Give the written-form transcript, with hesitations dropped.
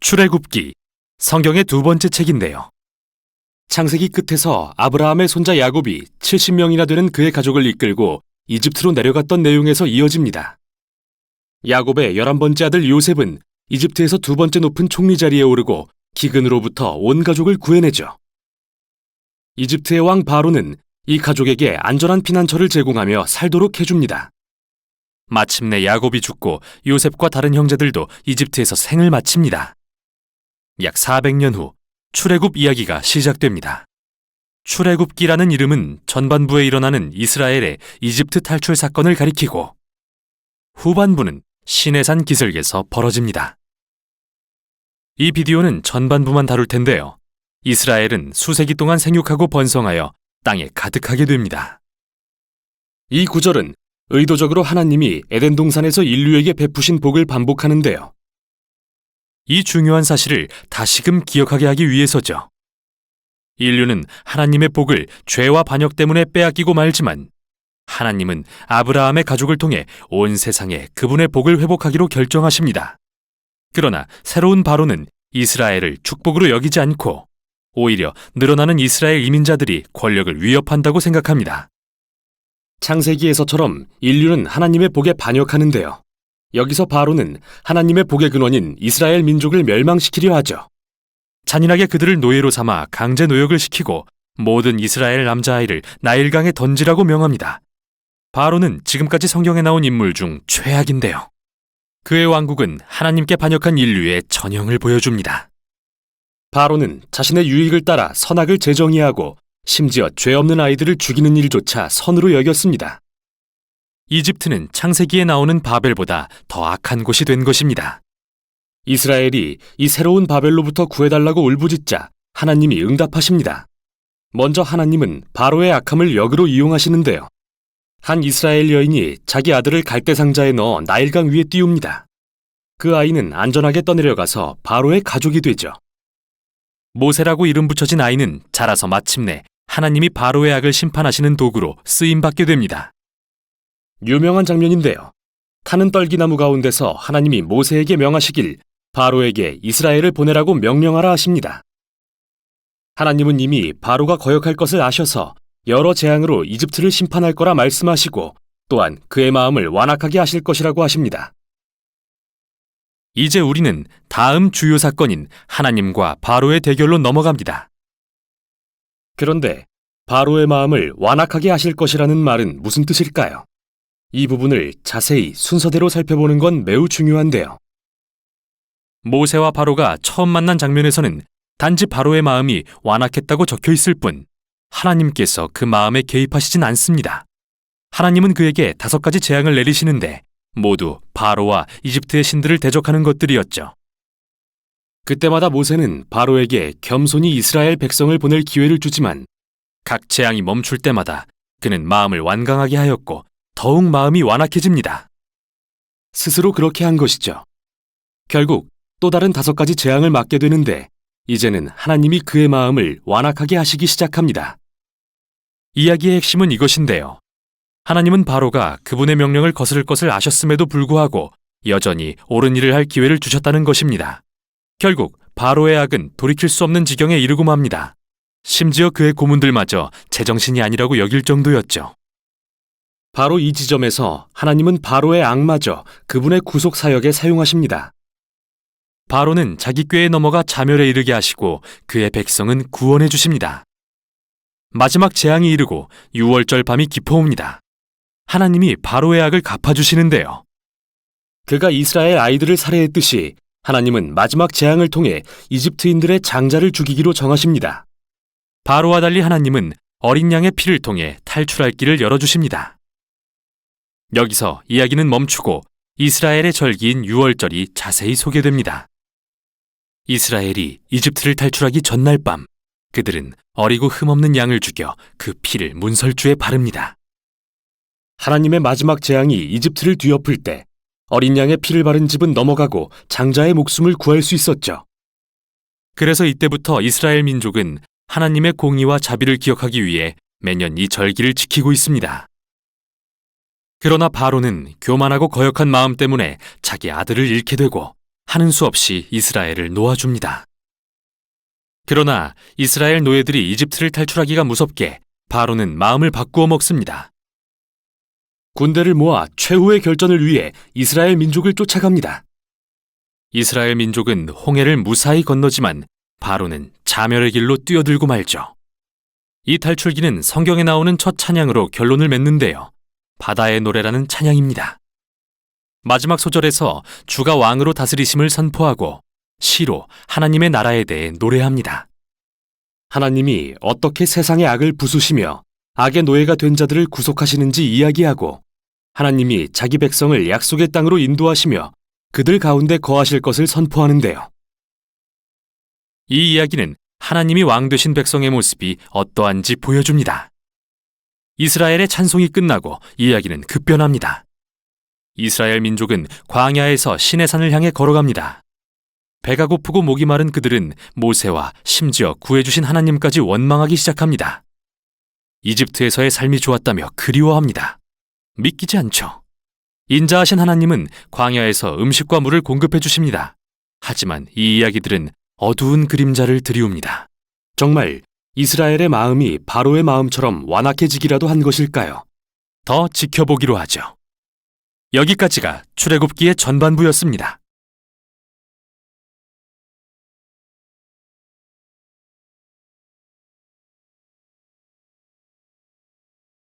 출애굽기, 성경의 두 번째 책인데요. 창세기 끝에서 아브라함의 손자 야곱이 70명이나 되는 그의 가족을 이끌고 이집트로 내려갔던 내용에서 이어집니다. 야곱의 11번째 아들 요셉은 이집트에서 두 번째 높은 총리 자리에 오르고 기근으로부터 온 가족을 구해내죠. 이집트의 왕 바로는 이 가족에게 안전한 피난처를 제공하며 살도록 해줍니다. 마침내 야곱이 죽고 요셉과 다른 형제들도 이집트에서 생을 마칩니다. 약 400년 후 출애굽 이야기가 시작됩니다. 출애굽기라는 이름은 전반부에 일어나는 이스라엘의 이집트 탈출 사건을 가리키고 후반부는 시내산 기슭에서 벌어집니다. 이 비디오는 전반부만 다룰 텐데요. 이스라엘은 수세기 동안 생육하고 번성하여 땅에 가득하게 됩니다. 이 구절은 의도적으로 하나님이 에덴 동산에서 인류에게 베푸신 복을 반복하는데요. 이 중요한 사실을 다시금 기억하게 하기 위해서죠. 인류는 하나님의 복을 죄와 반역 때문에 빼앗기고 말지만 하나님은 아브라함의 가족을 통해 온 세상에 그분의 복을 회복하기로 결정하십니다. 그러나 새로운 바로는 이스라엘을 축복으로 여기지 않고 오히려 늘어나는 이스라엘 이민자들이 권력을 위협한다고 생각합니다. 창세기에서처럼 인류는 하나님의 복에 반역하는데요. 여기서 바로는 하나님의 복의 근원인 이스라엘 민족을 멸망시키려 하죠. 잔인하게 그들을 노예로 삼아 강제 노역을 시키고 모든 이스라엘 남자아이를 나일강에 던지라고 명합니다. 바로는 지금까지 성경에 나온 인물 중 최악인데요. 그의 왕국은 하나님께 반역한 인류의 전형을 보여줍니다. 바로는 자신의 유익을 따라 선악을 재정의하고 심지어 죄 없는 아이들을 죽이는 일조차 선으로 여겼습니다. 이집트는 창세기에 나오는 바벨보다 더 악한 곳이 된 것입니다. 이스라엘이 이 새로운 바벨로부터 구해달라고 울부짖자 하나님이 응답하십니다. 먼저 하나님은 바로의 악함을 역으로 이용하시는데요. 한 이스라엘 여인이 자기 아들을 갈대 상자에 넣어 나일강 위에 띄웁니다. 그 아이는 안전하게 떠내려가서 바로의 가족이 되죠. 모세라고 이름 붙여진 아이는 자라서 마침내 하나님이 바로의 악을 심판하시는 도구로 쓰임받게 됩니다. 유명한 장면인데요. 타는 떨기나무 가운데서 하나님이 모세에게 명하시길 바로에게 이스라엘을 보내라고 명령하라 하십니다. 하나님은 이미 바로가 거역할 것을 아셔서 여러 재앙으로 이집트를 심판할 거라 말씀하시고 또한 그의 마음을 완악하게 하실 것이라고 하십니다. 이제 우리는 다음 주요 사건인 하나님과 바로의 대결로 넘어갑니다. 그런데 바로의 마음을 완악하게 하실 것이라는 말은 무슨 뜻일까요? 이 부분을 자세히 순서대로 살펴보는 건 매우 중요한데요. 모세와 바로가 처음 만난 장면에서는 단지 바로의 마음이 완악했다고 적혀 있을 뿐 하나님께서 그 마음에 개입하시진 않습니다. 하나님은 그에게 5가지 재앙을 내리시는데 모두 바로와 이집트의 신들을 대적하는 것들이었죠. 그때마다 모세는 바로에게 겸손히 이스라엘 백성을 보낼 기회를 주지만 각 재앙이 멈출 때마다 그는 마음을 완강하게 하였고 더욱 마음이 완악해집니다. 스스로 그렇게 한 것이죠. 결국 또 다른 5가지 재앙을 맞게 되는데 이제는 하나님이 그의 마음을 완악하게 하시기 시작합니다. 이야기의 핵심은 이것인데요. 하나님은 바로가 그분의 명령을 거스를 것을 아셨음에도 불구하고 여전히 옳은 일을 할 기회를 주셨다는 것입니다. 결국 바로의 악은 돌이킬 수 없는 지경에 이르고 맙니다. 심지어 그의 고문들마저 제정신이 아니라고 여길 정도였죠. 바로 이 지점에서 하나님은 바로의 악마저 그분의 구속 사역에 사용하십니다. 바로는 자기 꾀에 넘어가 자멸에 이르게 하시고 그의 백성은 구원해 주십니다. 마지막 재앙이 이르고 6월절 밤이 깊어옵니다. 하나님이 바로의 악을 갚아주시는데요. 그가 이스라엘 아이들을 살해했듯이 하나님은 마지막 재앙을 통해 이집트인들의 장자를 죽이기로 정하십니다. 바로와 달리 하나님은 어린 양의 피를 통해 탈출할 길을 열어주십니다. 여기서 이야기는 멈추고 이스라엘의 절기인 6월절이 자세히 소개됩니다. 이스라엘이 이집트를 탈출하기 전날 밤 그들은 어리고 흠없는 양을 죽여 그 피를 문설주에 바릅니다. 하나님의 마지막 재앙이 이집트를 뒤엎을 때 어린 양의 피를 바른 집은 넘어가고 장자의 목숨을 구할 수 있었죠. 그래서 이때부터 이스라엘 민족은 하나님의 공의와 자비를 기억하기 위해 매년 이 절기를 지키고 있습니다. 그러나 바로는 교만하고 거역한 마음 때문에 자기 아들을 잃게 되고 하는 수 없이 이스라엘을 놓아줍니다. 그러나 이스라엘 노예들이 이집트를 탈출하기가 무섭게 바로는 마음을 바꾸어 먹습니다. 군대를 모아 최후의 결전을 위해 이스라엘 민족을 쫓아갑니다. 이스라엘 민족은 홍해를 무사히 건너지만 바로는 자멸의 길로 뛰어들고 말죠. 이 탈출기는 성경에 나오는 첫 찬양으로 결론을 맺는데요. 바다의 노래라는 찬양입니다. 마지막 소절에서 주가 왕으로 다스리심을 선포하고 시로 하나님의 나라에 대해 노래합니다. 하나님이 어떻게 세상의 악을 부수시며 악의 노예가 된 자들을 구속하시는지 이야기하고 하나님이 자기 백성을 약속의 땅으로 인도하시며 그들 가운데 거하실 것을 선포하는데요. 이 이야기는 하나님이 왕 되신 백성의 모습이 어떠한지 보여줍니다. 이스라엘의 찬송이 끝나고 이야기는 급변합니다. 이스라엘 민족은 광야에서 시내산을 향해 걸어갑니다. 배가 고프고 목이 마른 그들은 모세와 심지어 구해주신 하나님까지 원망하기 시작합니다. 이집트에서의 삶이 좋았다며 그리워합니다. 믿기지 않죠. 인자하신 하나님은 광야에서 음식과 물을 공급해 주십니다. 하지만 이 이야기들은 어두운 그림자를 드리웁니다. 정말 이스라엘의 마음이 바로의 마음처럼 완악해지기라도 한 것일까요? 더 지켜보기로 하죠. 여기까지가 출애굽기의 전반부였습니다.